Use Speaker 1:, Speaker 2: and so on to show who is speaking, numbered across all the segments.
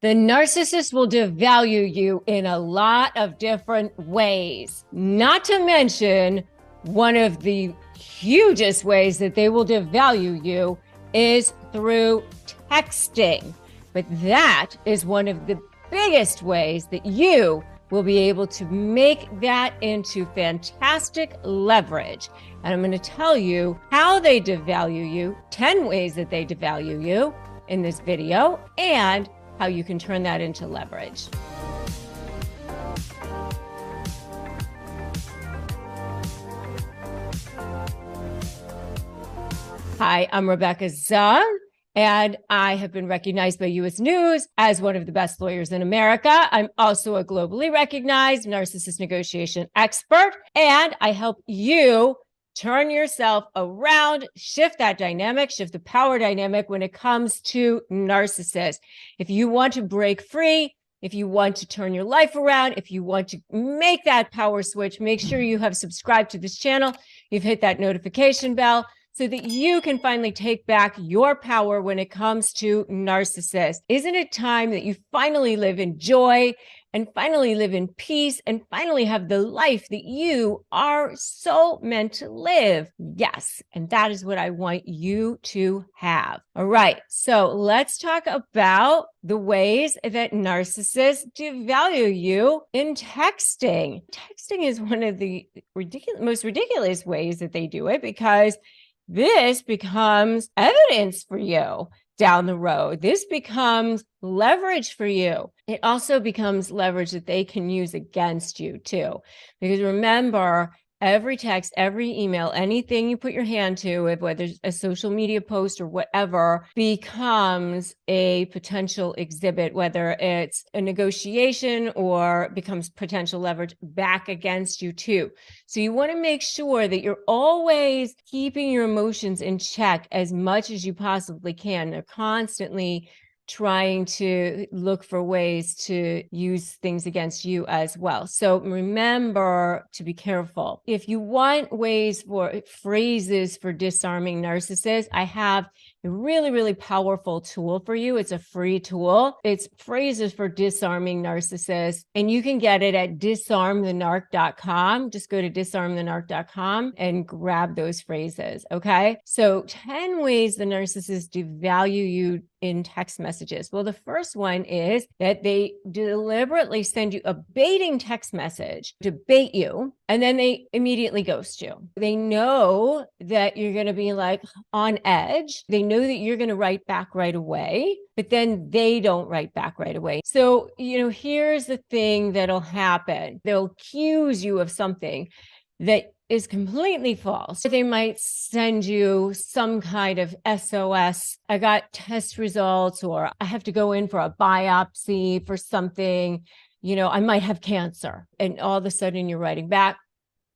Speaker 1: The narcissist will devalue you in a lot of different ways. Not to mention, one of the hugest ways that they will devalue you is through texting. But that is one of the biggest ways that you will be able to make that into fantastic leverage. And I'm going to tell you how they devalue you, 10 ways that they devalue you in this video, and how you can turn that into leverage. Hi, I'm Rebecca Zung, and I have been recognized by U.S. News as one of the best lawyers in America. I'm also a globally recognized narcissist negotiation expert, and I help you turn yourself around, shift that dynamic, shift the power dynamic when it comes to narcissists. If you want to break free, if you want to turn your life around, if you want to make that power switch, make sure you have subscribed to this channel. You've hit that notification bell so that you can finally take back your power when it comes to narcissists. Isn't it time that you finally live in joy and finally live in peace and finally have the life that you are so meant to live? Yes, and that is what I want you to have. All right, so let's talk about the ways that narcissists devalue you in texting. Texting is one of the most ridiculous ways that they do it, because this becomes evidence for you down the road. This becomes leverage for you. It also becomes leverage that they can use against you too. Because remember, every text, every email, anything you put your hand to, whether it's a social media post or whatever, becomes a potential exhibit, whether it's a negotiation or becomes potential leverage back against you too. So you want to make sure that you're always keeping your emotions in check as much as you possibly can. They're constantly trying to look for ways to use things against you as well. So remember to be careful. If you want ways for phrases for disarming narcissists, I have a really powerful tool for you. It's a free tool. It's phrases for disarming narcissists, and you can get it at disarmthenarc.com. Just go to disarmthenarc.com and grab those phrases. Okay. So 10 ways the narcissists devalue you in text messages. Well, the first one is that they deliberately send you a baiting text message to bait you, and then they immediately ghost you. They know that you're going to be like on edge. They know that you're going to write back right away, but then they don't write back right away. So, here's the thing that'll happen. They'll accuse you of something that is completely false. They might send you some kind of SOS. I got test results, or I have to go in for a biopsy for something. I might have cancer. And all of a sudden you're writing back,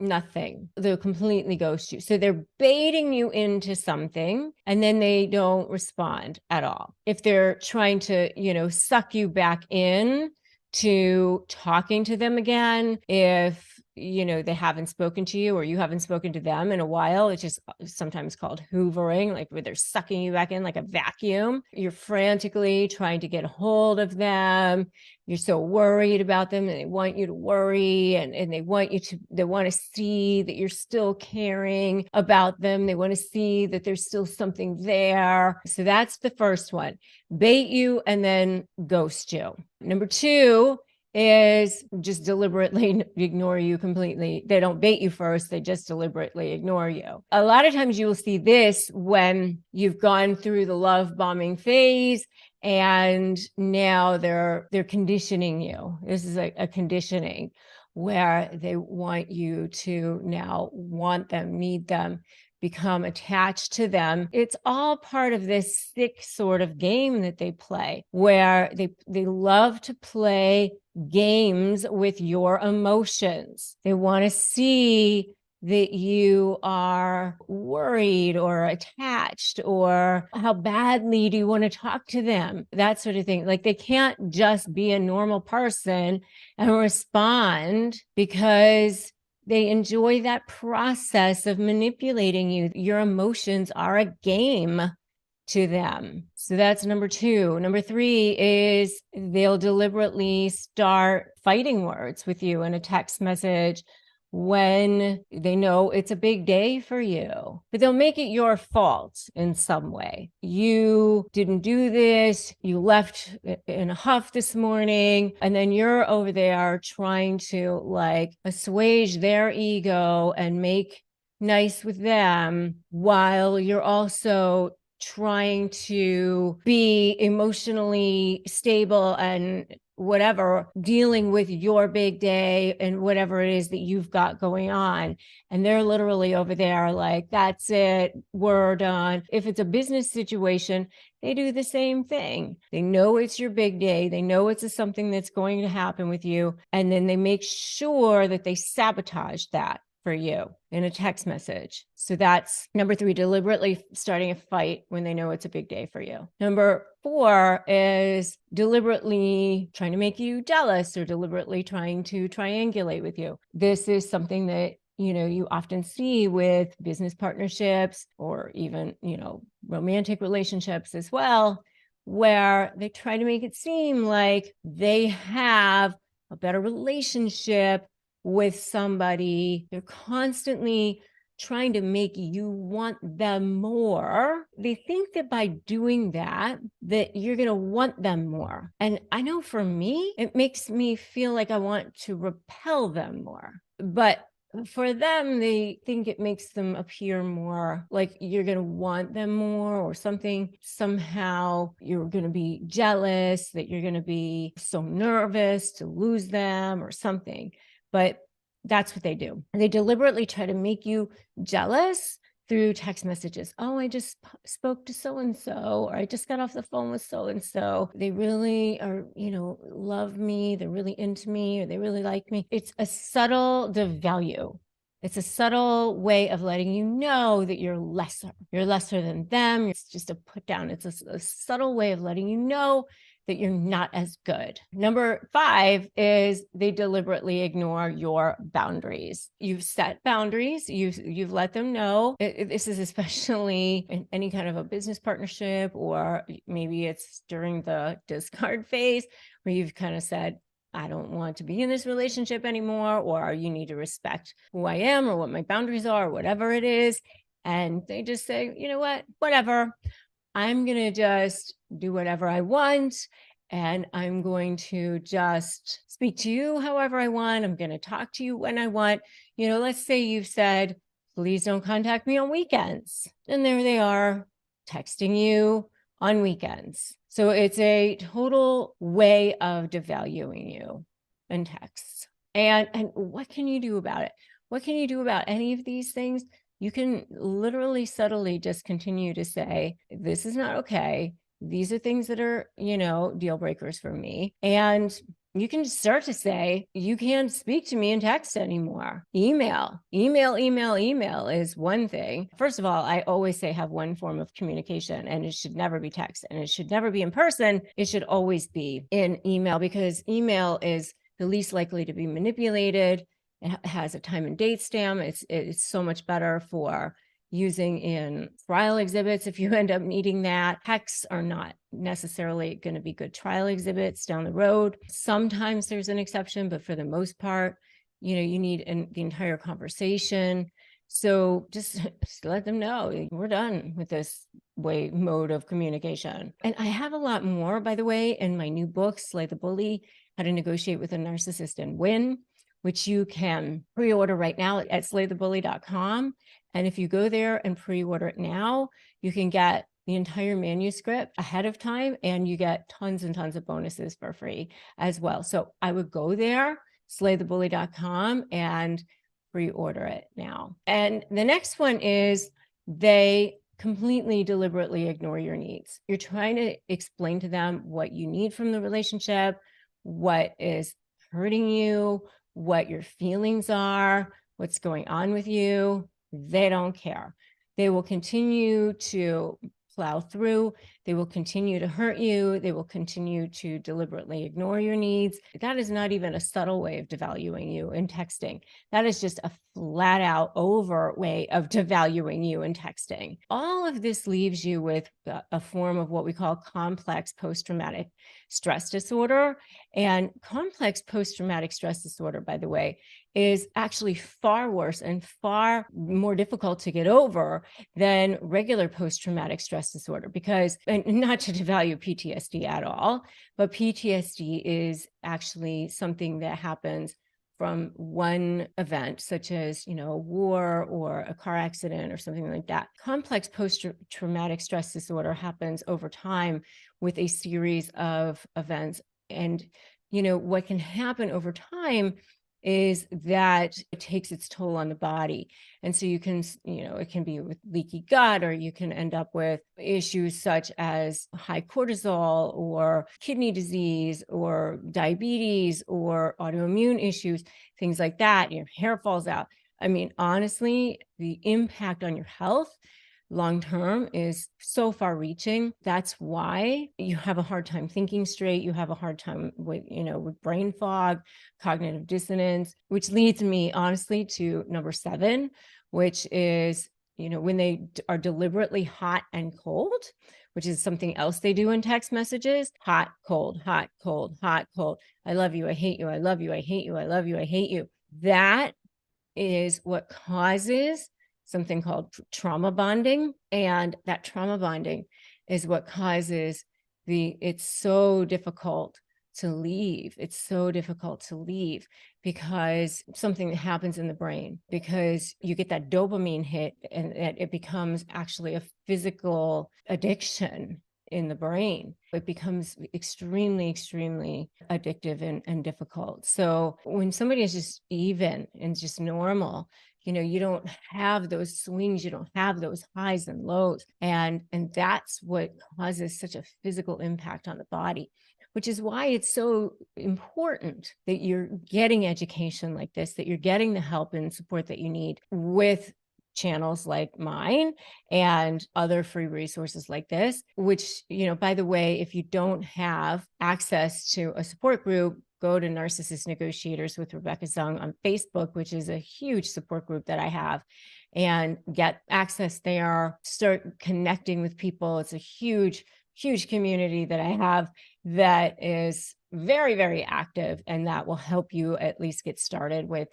Speaker 1: nothing. They'll completely ghost you. So they're baiting you into something, and then they don't respond at all. If they're trying to, suck you back in to talking to them again, if they haven't spoken to you or you haven't spoken to them in a while, it's just sometimes called hoovering, like where they're sucking you back in like a vacuum. You're frantically trying to get a hold of them. You're so worried about them, and they want you to worry, and they want to see that you're still caring about them. They want to see that there's still something there. So that's the first one. Bait you and then ghost you. Number 2 is just deliberately ignore you completely. They don't bait you first. They just deliberately ignore you. A lot of times you will see this when you've gone through the love bombing phase, and now they're conditioning you. This is a conditioning where they want you to now want them, need them, become attached to them. It's all part of this sick sort of game that they play, where they love to play games with your emotions. They want to see that you are worried or attached, or how badly do you want to talk to them, that sort of thing. Like, they can't just be a normal person and respond, because they enjoy that process of manipulating you. Your emotions are a game to them. So that's number 2. Number 3 is they'll deliberately start fighting words with you in a text message when they know it's a big day for you, but they'll make it your fault in some way. You didn't do this, you left in a huff this morning, and then you're over there trying to like assuage their ego and make nice with them while you're also trying to be emotionally stable and whatever, dealing with your big day and whatever it is that you've got going on. And they're literally over there like, that's it, we're done. If it's a business situation, they do the same thing. They know it's your big day. They know it's something that's going to happen with you. And then they make sure that they sabotage that for you in a text message. So that's number 3, deliberately starting a fight when they know it's a big day for you. Number 4 is deliberately trying to make you jealous or deliberately trying to triangulate with you. This is something that you often see with business partnerships or even, romantic relationships as well, where they try to make it seem like they have a better relationship with somebody. They're constantly trying to make you want them more. They think that by doing that you're going to want them more. And I know for me, it makes me feel like I want to repel them more. But for them, they think it makes them appear more like you're going to want them more or something. Somehow you're going to be jealous, that you're going to be so nervous to lose them or something. But that's what they do. They deliberately try to make you jealous through text messages. Oh, I just spoke to so-and-so, or I just got off the phone with so-and-so. They really are, love me. They're really into me, or they really like me. It's a subtle devalue. It's a subtle way of letting you know that you're lesser. You're lesser than them. It's just a put down. It's a subtle way of letting you know that you're not as good. Number 5 is they deliberately ignore your boundaries. You've set boundaries. You've let them know. This is especially in any kind of a business partnership, or maybe it's during the discard phase where you've kind of said, I don't want to be in this relationship anymore, or you need to respect who I am or what my boundaries are, or whatever it is. And they just say, you know what, whatever. I'm going to just do whatever I want, and I'm going to just speak to you however I want. I'm going to talk to you when I want. Let's say you've said, please don't contact me on weekends. And there they are texting you on weekends. So it's a total way of devaluing you in texts. And what can you do about it? What can you do about any of these things? You can literally subtly just continue to say, this is not okay. These are things that are, deal breakers for me. And you can start to say, you can't speak to me in text anymore. Email is one thing. First of all, I always say have one form of communication, and it should never be text, and it should never be in person. It should always be in email, because email is the least likely to be manipulated. It has a time and date stamp. It's so much better for using in trial exhibits if you end up needing that. Texts are not necessarily going to be good trial exhibits down the road. Sometimes there's an exception, but for the most part, you need the entire conversation. So just let them know we're done with this mode of communication. And I have a lot more, by the way, in my new book, Slay the Bully: How to Negotiate with a Narcissist and Win, which you can pre-order right now at slaythebully.com. And if you go there and pre-order it now, you can get the entire manuscript ahead of time, and you get tons and tons of bonuses for free as well. So I would go there, slaythebully.com, and pre-order it now. And the next one is they completely deliberately ignore your needs. You're trying to explain to them what you need from the relationship, what is hurting you, what your feelings are, what's going on with you. They don't care. They will continue to plow through. They will continue to hurt you. They will continue to deliberately ignore your needs. That is not even a subtle way of devaluing you in texting. That is just a flat out over way of devaluing you in texting. All of this leaves you with a form of what we call complex post-traumatic stress disorder. And complex post-traumatic stress disorder, by the way, is actually far worse and far more difficult to get over than regular post-traumatic stress disorder, because, and not to devalue PTSD at all, but PTSD is actually something that happens from one event, such as, a war or a car accident or something like that. Complex post-traumatic stress disorder happens over time with a series of events. And, what can happen over time is that it takes its toll on the body. And so you can, it can be with leaky gut, or you can end up with issues such as high cortisol or kidney disease or diabetes or autoimmune issues, things like that. Your hair falls out. I mean, honestly, the impact on your health long-term is so far reaching. That's why you have a hard time thinking straight. You have a hard time with, with brain fog, cognitive dissonance, which leads me honestly to number 7, which is, when they are deliberately hot and cold, which is something else they do in text messages. Hot, cold, hot, cold, hot, cold. I love you. I hate you. I love you. I hate you. I love you. I hate you. That is what causes something called trauma bonding. And that trauma bonding is what causes it's so difficult to leave. It's so difficult to leave because something that happens in the brain, because you get that dopamine hit and it becomes actually a physical addiction in the brain. It becomes extremely, extremely addictive and difficult. So when somebody is just even and just normal, you don't have those swings, you don't have those highs and lows. And that's what causes such a physical impact on the body, which is why it's so important that you're getting education like this, that you're getting the help and support that you need with channels like mine and other free resources like this, which, by the way, if you don't have access to a support group, go to Narcissist Negotiators with Rebecca Zung on Facebook, which is a huge support group that I have, and get access there, start connecting with people. It's a huge, huge community that I have that is very, very active, and that will help you at least get started with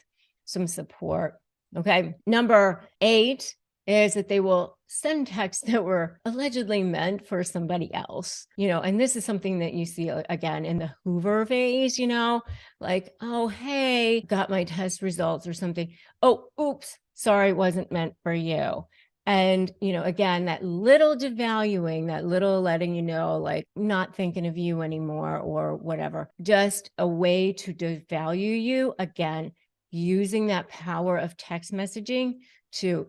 Speaker 1: some support. Okay. Number 8 is that they will send texts that were allegedly meant for somebody else, and this is something that you see again in the Hoover phase, like, oh, hey, got my test results or something. Oh, oops, sorry, wasn't meant for you. And, again, that little devaluing, that little letting like not thinking of you anymore or whatever, just a way to devalue you, again, using that power of text messaging to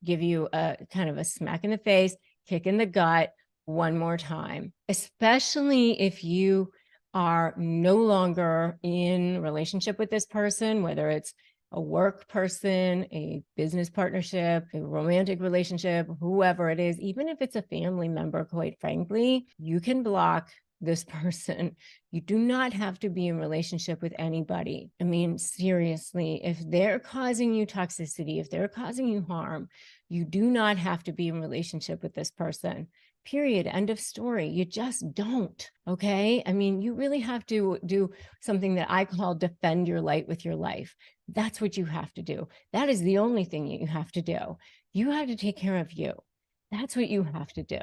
Speaker 1: give you a kind of a smack in the face, kick in the gut one more time, especially if you are no longer in relationship with this person, whether it's a work person, a business partnership, a romantic relationship, whoever it is, even if it's a family member, quite frankly, you can block this person. You do not have to be in relationship with anybody. I mean, seriously, if they're causing you toxicity, if they're causing you harm, you do not have to be in relationship with this person. Period. End of story. You just don't. Okay. I mean, you really have to do something that I call defend your light with your life. That's what you have to do. That is the only thing that you have to do. You have to take care of you. That's what you have to do.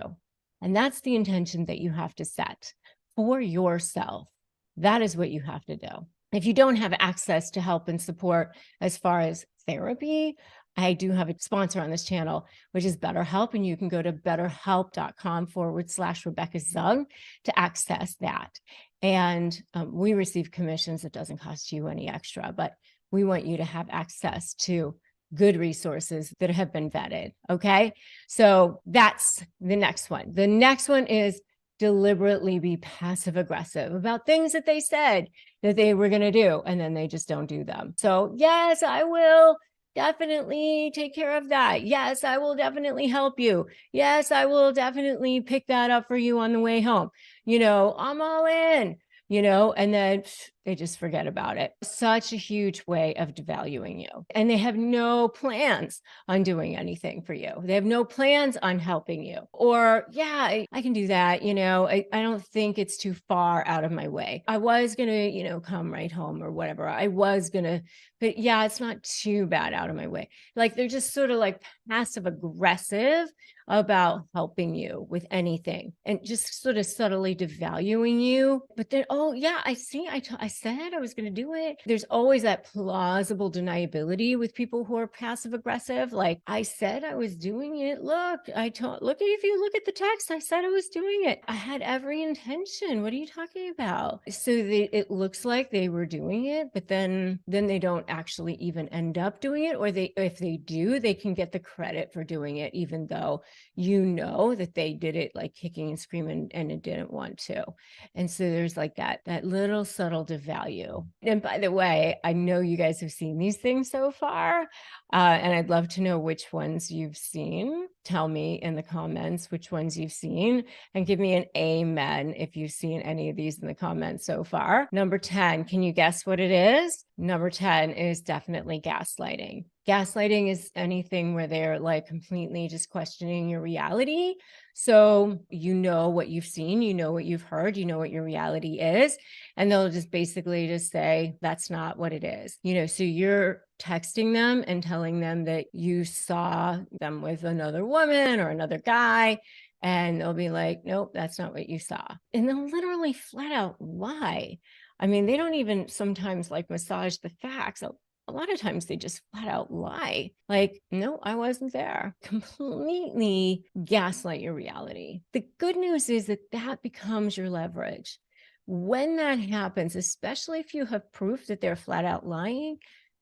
Speaker 1: And that's the intention that you have to set for yourself. That is what you have to do. If you don't have access to help and support as far as therapy, I do have a sponsor on this channel, which is BetterHelp, and you can go to betterhelp.com/Rebecca Zung to access that. And we receive commissions. It doesn't cost you any extra, but we want you to have access to good resources that have been vetted. Okay. So that's the next one. The next one is deliberately be passive aggressive about things that they said that they were going to do, and then they just don't do them. So yes, I will definitely take care of that. Yes, I will definitely help you. Yes, I will definitely pick that up for you on the way home. I'm all in, and then they just forget about it. Such a huge way of devaluing you. And they have no plans on doing anything for you. They have no plans on helping you. Or, yeah, I can do that. I don't think it's too far out of my way. I was going to, come right home or whatever. I was going to, but yeah, it's not too bad out of my way. Like they're just sort of like passive aggressive about helping you with anything and just sort of subtly devaluing you. But then, oh yeah, I see. I said I was going to do it. There's always that plausible deniability with people who are passive aggressive. Like I said I was doing it. Look, if you look at the text, I said I was doing it. I had every intention. What are you talking about? So it looks like they were doing it, but then they don't actually even end up doing it. Or if they do, they can get the credit for doing it, even though that they did it like kicking and screaming and it didn't want to. And so there's like that little subtle devalue. And by the way, I know you guys have seen these things so far, and I'd love to know which ones you've seen. Tell me in the comments which ones you've seen and give me an amen if you've seen any of these in the comments so far. Number 10, can you guess what it is? Number 10 is definitely gaslighting. Gaslighting is anything where they're like completely just questioning your reality. So you know what you've seen, you know what you've heard, you know what your reality is, and they'll just basically just say, that's not what it is. So you're texting them and telling them that you saw them with another woman or another guy, and they'll be like, nope, that's not what you saw. And they'll literally flat out lie. I mean, they don't even sometimes like massage the facts. A lot of times they just flat out lie. Like, no, I wasn't there. Completely gaslight your reality. The good news is that becomes your leverage. When that happens, especially if you have proof that they're flat out lying,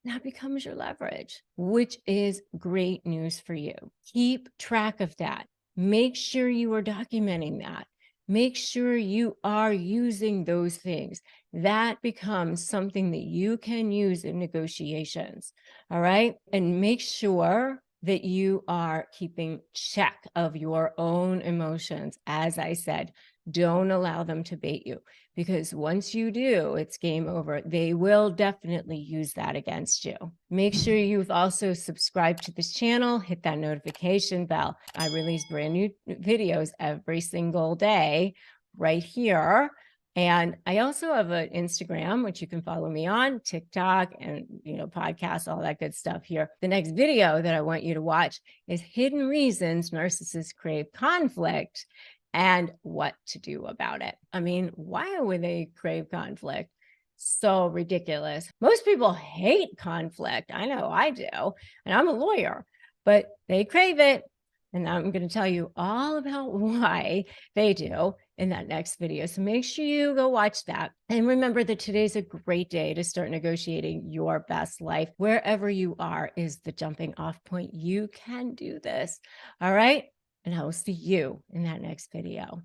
Speaker 1: that becomes your leverage, which is great news for you. Keep track of that. Make sure you are documenting that. Make sure you are using those things. That becomes something that you can use in negotiations. All right. And make sure that you are keeping check of your own emotions. As I said, don't allow them to bait you, because once you do, it's game over. They will definitely use that against you. Make sure you've also subscribed to this channel, hit that notification bell. I release brand new videos every single day right here. And I also have an Instagram, which you can follow me on, TikTok, and, podcasts, all that good stuff here. The next video that I want you to watch is Hidden Reasons Narcissists Crave Conflict and what to do about it. I mean, why would they crave conflict? So ridiculous. Most people hate conflict. I know I do, and I'm a lawyer, but they crave it. And I'm going to tell you all about why they do in that next video. So make sure you go watch that. And remember that today's a great day to start negotiating your best life. Wherever you are is the jumping off point. You can do this. All right. And I will see you in that next video.